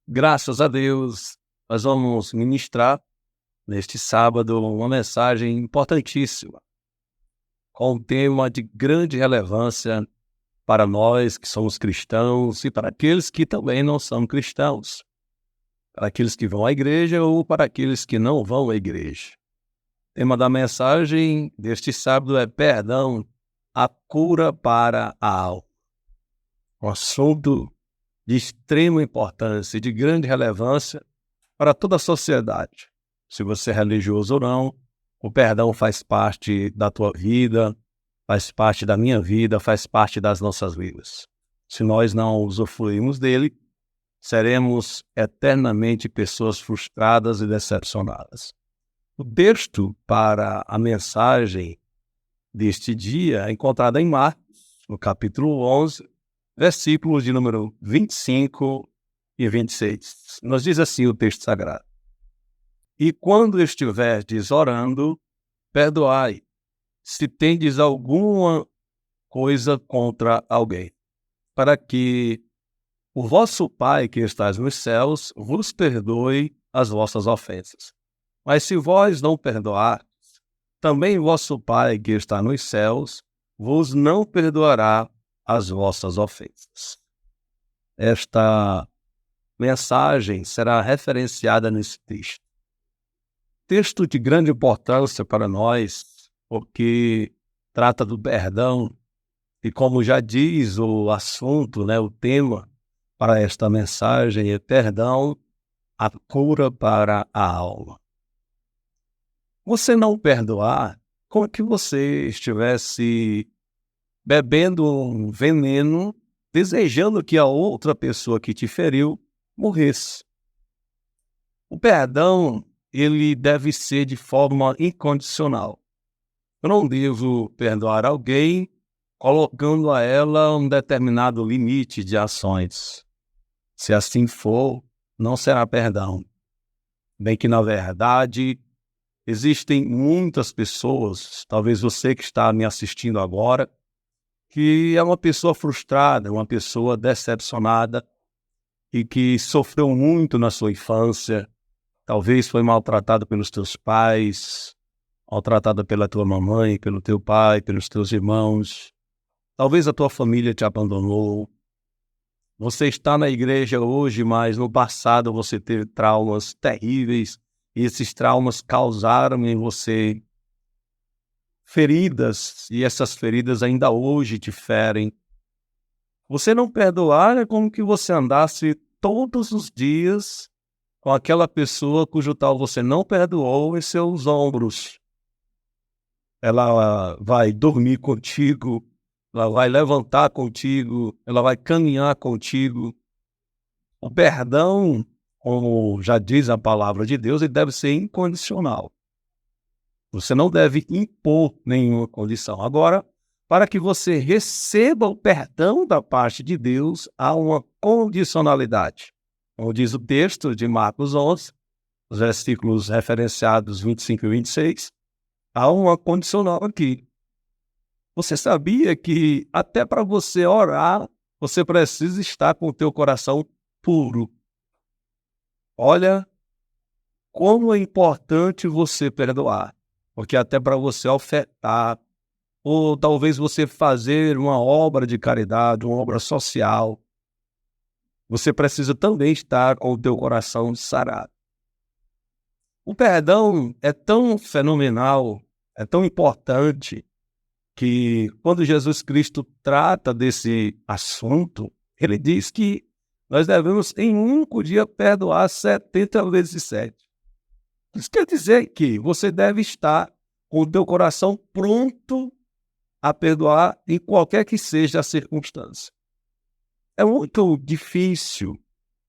Graças a Deus, nós vamos ministrar neste sábado uma mensagem importantíssima, com um tema de grande relevância para nós que somos cristãos e para aqueles que também não são cristãos, para aqueles que vão à igreja ou para aqueles que não vão à igreja. O tema da mensagem deste sábado é perdão, a cura para a alma. Um assunto de extrema importância e de grande relevância para toda a sociedade. Se você é religioso ou não, o perdão faz parte da tua vida, faz parte da minha vida, faz parte das nossas vidas. Se nós não usufruirmos dele, seremos eternamente pessoas frustradas e decepcionadas. O texto para a mensagem deste dia é encontrado em Marcos, no capítulo 11, versículos de número 25 e 26. Nos diz assim o texto sagrado: E quando estiverdes orando, perdoai, se tendes alguma coisa contra alguém, para que o vosso Pai que estás nos céus vos perdoe as vossas ofensas. Mas se vós não perdoardes, também vosso Pai que está nos céus vos não perdoará as vossas ofensas. Esta mensagem será referenciada nesse texto. Texto de grande importância para nós, porque trata do perdão, e como já diz o assunto, o tema para esta mensagem é perdão, a cura para a alma. Você não perdoar, como que você estivesse bebendo um veneno, desejando que a outra pessoa que te feriu morresse. O perdão, ele deve ser de forma incondicional. Eu não devo perdoar alguém colocando a ela um determinado limite de ações. Se assim for, não será perdão. Bem que, na verdade, existem muitas pessoas, talvez você que está me assistindo agora, que é uma pessoa frustrada, uma pessoa decepcionada e que sofreu muito na sua infância, talvez foi maltratado pelos teus pais, maltratada pela tua mamãe, pelo teu pai, pelos teus irmãos, talvez a tua família te abandonou. Você está na igreja hoje, mas no passado você teve traumas terríveis e esses traumas causaram em você feridas, e essas feridas ainda hoje te ferem. Você não perdoar é como que você andasse todos os dias com aquela pessoa cujo tal você não perdoou em seus ombros. Ela vai dormir contigo, ela vai levantar contigo, ela vai caminhar contigo. O perdão, como já diz a palavra de Deus, ele deve ser incondicional. Você não deve impor nenhuma condição. Agora, para que você receba o perdão da parte de Deus, há uma condicionalidade. Como diz o texto de Marcos 11, os versículos referenciados 25 e 26, há uma condicional aqui. Você sabia que até para você orar, você precisa estar com o teu coração puro? Olha como é importante você perdoar. Porque até para você ofertar, ou talvez você fazer uma obra de caridade, uma obra social, você precisa também estar com o teu coração sarado. O perdão é tão fenomenal, é tão importante, que quando Jesus Cristo trata desse assunto, ele diz que nós devemos em um único dia perdoar 70 vezes 7. Isso quer dizer que você deve estar com o teu coração pronto a perdoar em qualquer que seja a circunstância. É muito difícil.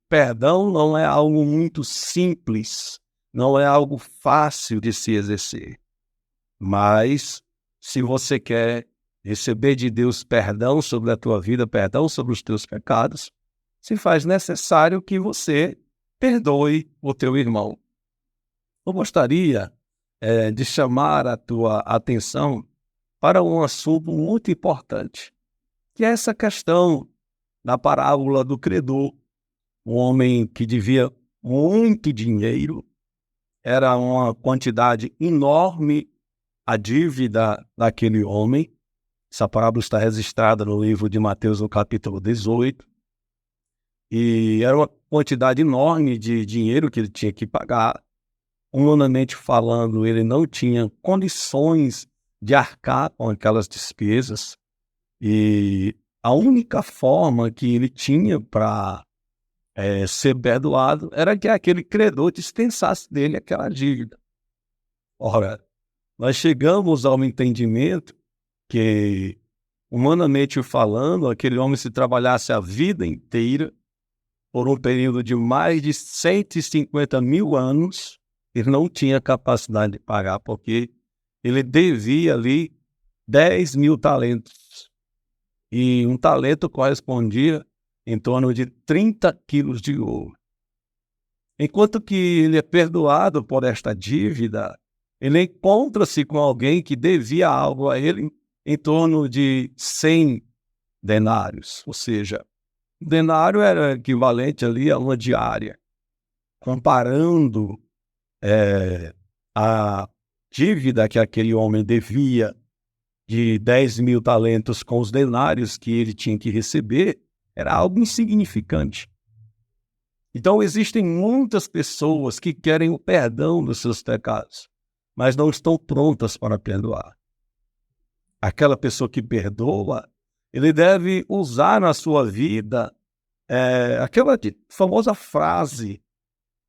Perdão não é algo muito simples, não é algo fácil de se exercer. Mas, se você quer receber de Deus perdão sobre a tua vida, perdão sobre os teus pecados, se faz necessário que você perdoe o teu irmão. Eu gostaria de chamar a tua atenção para um assunto muito importante, que é essa questão da parábola do credor. um homem que devia muito dinheiro, era uma quantidade enorme a dívida daquele homem. Essa parábola está registrada no livro de Mateus, no capítulo 18, e era uma quantidade enorme de dinheiro que ele tinha que pagar. Humanamente falando, ele não tinha condições de arcar com aquelas despesas, e a única forma que ele tinha para ser perdoado era que aquele credor dispensasse dele aquela dívida. Ora, nós chegamos ao entendimento que, humanamente falando, aquele homem, se trabalhasse a vida inteira, por um período de mais de 150 mil anos, ele não tinha capacidade de pagar, porque ele devia ali 10 mil talentos. E um talento correspondia em torno de 30 quilos de ouro. Enquanto que ele é perdoado por esta dívida, ele encontra-se com alguém que devia algo a ele em torno de 100 denários. Ou seja, um denário era equivalente ali a uma diária. Comparando a dívida que aquele homem devia de 10 mil talentos com os denários que ele tinha que receber, era algo insignificante. Então, existem muitas pessoas que querem o perdão dos seus pecados, mas não estão prontas para perdoar. Aquela pessoa que perdoa, ele deve usar na sua vida aquela famosa frase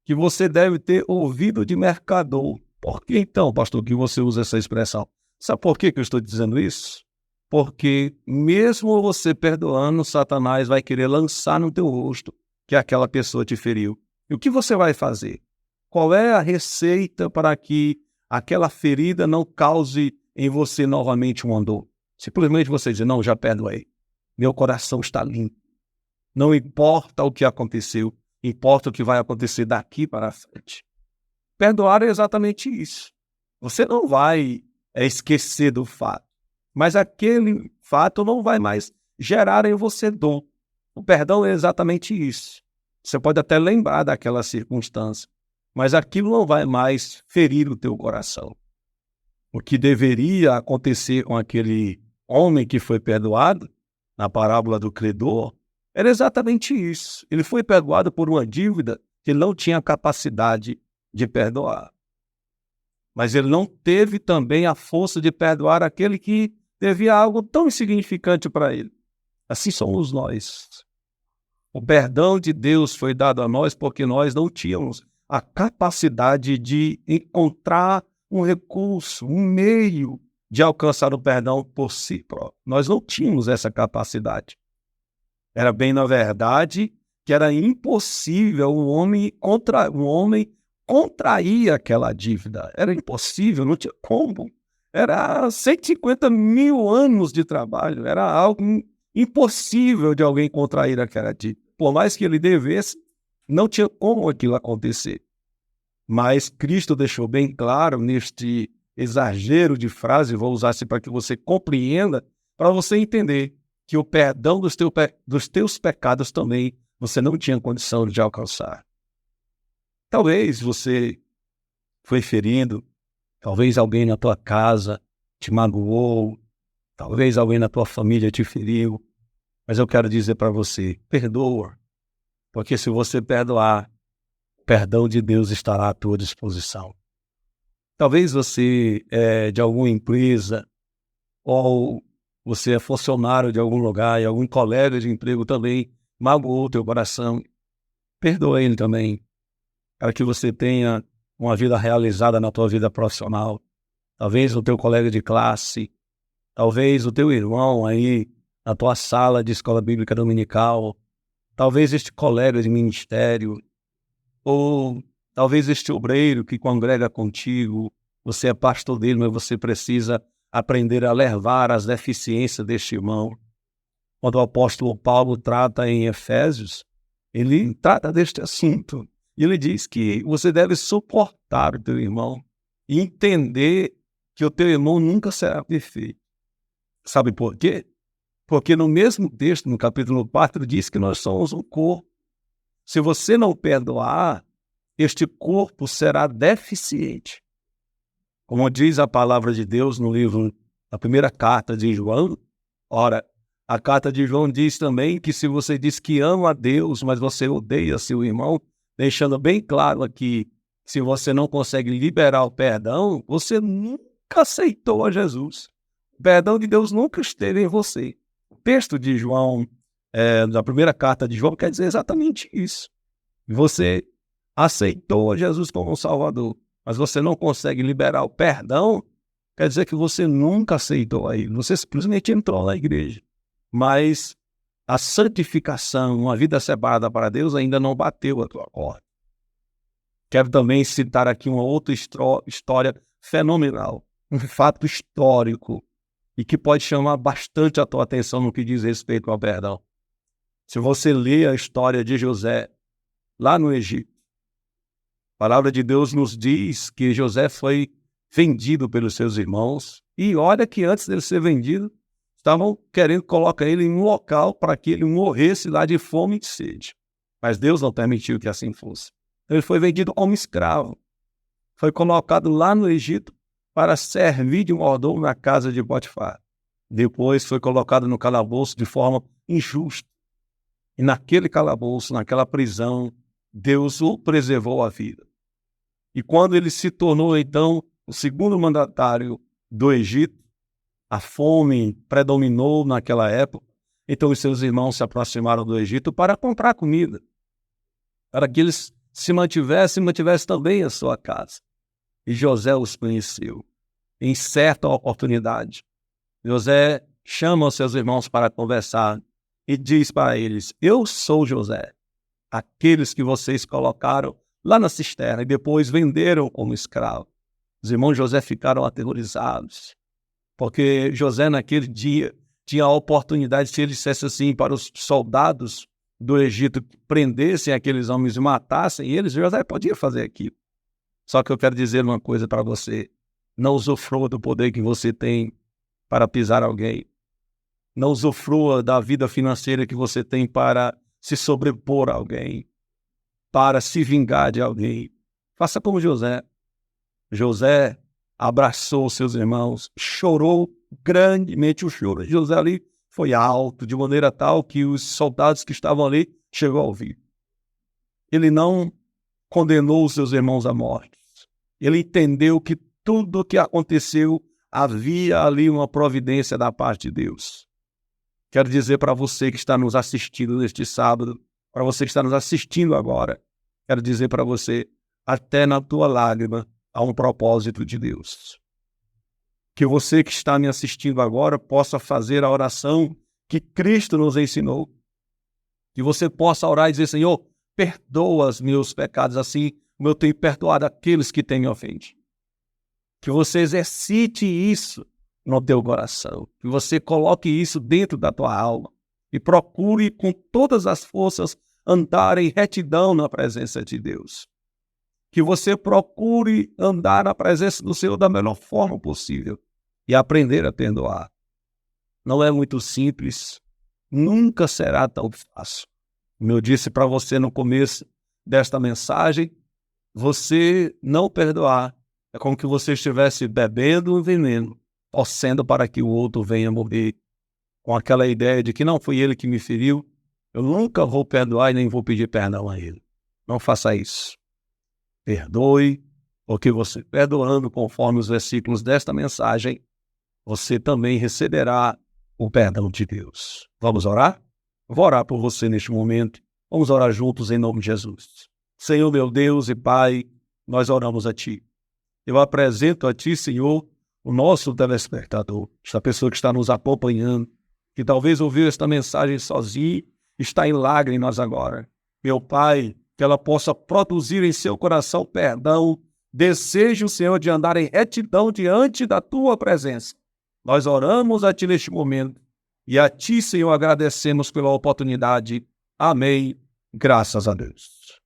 que você deve ter ouvido de mercador. Por que então, pastor, que você usa essa expressão? Sabe por que eu estou dizendo isso? Porque mesmo você perdoando, Satanás vai querer lançar no teu rosto que aquela pessoa te feriu. E o que você vai fazer? Qual é a receita para que aquela ferida não cause em você novamente um dor? Simplesmente você dizer, não, já perdoei. Meu coração está limpo. Não importa o que aconteceu, importa o que vai acontecer daqui para frente. Perdoar é exatamente isso. Você não vai esquecer do fato, mas aquele fato não vai mais gerar em você dor. O perdão é exatamente isso. Você pode até lembrar daquela circunstância, mas aquilo não vai mais ferir o teu coração. O que deveria acontecer com aquele homem que foi perdoado, na parábola do credor, era exatamente isso. Ele foi perdoado por uma dívida que ele não tinha capacidade de perdoar. Mas ele não teve também a força de perdoar aquele que devia algo tão insignificante para ele. Assim somos nós. O perdão de Deus foi dado a nós porque nós não tínhamos a capacidade de encontrar um recurso, um meio de alcançar o perdão por si próprio. Nós não tínhamos essa capacidade. Era bem, na verdade, que era impossível um homem contrair aquela dívida. Era impossível, não tinha como. Era 150 mil anos de trabalho, era algo impossível de alguém contrair aquela dívida. Por mais que ele devesse, não tinha como aquilo acontecer. Mas Cristo deixou bem claro neste exagero de frase, vou usar isso para que você compreenda, para você entender que o perdão dos teus pecados também você não tinha condição de alcançar. Talvez você foi ferido, talvez alguém na tua casa te magoou, talvez alguém na tua família te feriu, mas eu quero dizer para você, perdoa, porque se você perdoar, o perdão de Deus estará à tua disposição. Talvez você é de alguma empresa, ou você é funcionário de algum lugar e algum colega de emprego também magoou o teu coração. Perdoa ele também, para que você tenha uma vida realizada na tua vida profissional. Talvez o teu colega de classe, talvez o teu irmão aí na tua sala de escola bíblica dominical, talvez este colega de ministério, ou talvez este obreiro que congrega contigo, você é pastor dele, mas você precisa aprender a levar as deficiências deste irmão. Quando o apóstolo Paulo trata em Efésios, ele trata deste assunto. E ele diz que você deve suportar o teu irmão e entender que o teu irmão nunca será perfeito. Sabe por quê? Porque no mesmo texto, no capítulo 4, diz que nós somos um corpo. Se você não perdoar, este corpo será deficiente. Como diz a palavra de Deus no livro, na primeira carta de João, ora, a carta de João diz também que se você diz que ama a Deus, mas você odeia seu irmão, deixando bem claro aqui, se você não consegue liberar o perdão, você nunca aceitou a Jesus. O perdão de Deus nunca esteve em você. O texto de João, da primeira carta de João, quer dizer exatamente isso. Você aceitou a Jesus como um Salvador, mas você não consegue liberar o perdão, quer dizer que você nunca aceitou a Ele. Você simplesmente entrou na igreja. Mas a santificação, uma vida separada para Deus, ainda não bateu a tua porta. Quero também citar aqui uma outra história fenomenal, um fato histórico, e que pode chamar bastante a tua atenção no que diz respeito ao perdão. Se você ler a história de José, lá no Egito, a palavra de Deus nos diz que José foi vendido pelos seus irmãos, e olha que antes dele ser vendido, estavam querendo colocar ele em um local para que ele morresse lá de fome e de sede. Mas Deus não permitiu que assim fosse. Ele foi vendido como escravo. Foi colocado lá no Egito para servir de mordomo na casa de Potifar. Depois foi colocado no calabouço de forma injusta. E naquele calabouço, naquela prisão, Deus o preservou a vida. E quando ele se tornou, então, o segundo mandatário do Egito, a fome predominou naquela época, então os seus irmãos se aproximaram do Egito para comprar comida, para que eles se mantivessem também a sua casa. E José os conheceu. Em certa oportunidade, José chama os seus irmãos para conversar e diz para eles: eu sou José, aqueles que vocês colocaram lá na cisterna e depois venderam como escravo. Os irmãos de José ficaram aterrorizados, porque José naquele dia tinha a oportunidade, se ele dissesse assim para os soldados do Egito que prendessem aqueles homens e matassem eles, José podia fazer aquilo. Só que eu quero dizer uma coisa para você: não usufrua do poder que você tem para pisar alguém. Não usufrua da vida financeira que você tem para se sobrepor a alguém, para se vingar de alguém. Faça como José. José abraçou seus irmãos, chorou grandemente. O choro de José ali foi alto, de maneira tal que os soldados que estavam ali chegou a ouvir. Ele não condenou os seus irmãos à morte. Ele entendeu que tudo o que aconteceu havia ali uma providência da parte de Deus. Quero dizer para você que está nos assistindo neste sábado, para você que está nos assistindo agora, quero dizer para você, até na tua lágrima há um propósito de Deus. Que você que está me assistindo agora possa fazer a oração que Cristo nos ensinou. Que você possa orar e dizer: Senhor, perdoa os meus pecados, assim como eu tenho perdoado aqueles que têm me ofendido. Que você exercite isso no teu coração. Que você coloque isso dentro da tua alma. E procure com todas as forças andar em retidão na presença de Deus. Que você procure andar na presença do Senhor da melhor forma possível e aprender a perdoar. Não é muito simples, nunca será tão fácil. Como eu disse para você no começo desta mensagem, você não perdoar é como que você estivesse bebendo um veneno, torcendo para que o outro venha morrer, com aquela ideia de que não foi ele que me feriu, eu nunca vou perdoar e nem vou pedir perdão a ele. Não faça isso. Perdoe, porque você perdoando, conforme os versículos desta mensagem, você também receberá o perdão de Deus. Vamos orar? Vou orar por você neste momento. Vamos orar juntos em nome de Jesus. Senhor, meu Deus e Pai, nós oramos a Ti. Eu apresento a Ti, Senhor, o nosso telespectador, esta pessoa que está nos acompanhando, que talvez ouviu esta mensagem sozinha, está em lágrimas agora. Meu Pai, que ela possa produzir em seu coração perdão, desejo, Senhor, de andar em retidão diante da Tua presença. Nós oramos a Ti neste momento e a Ti, Senhor, agradecemos pela oportunidade. Amém. Graças a Deus.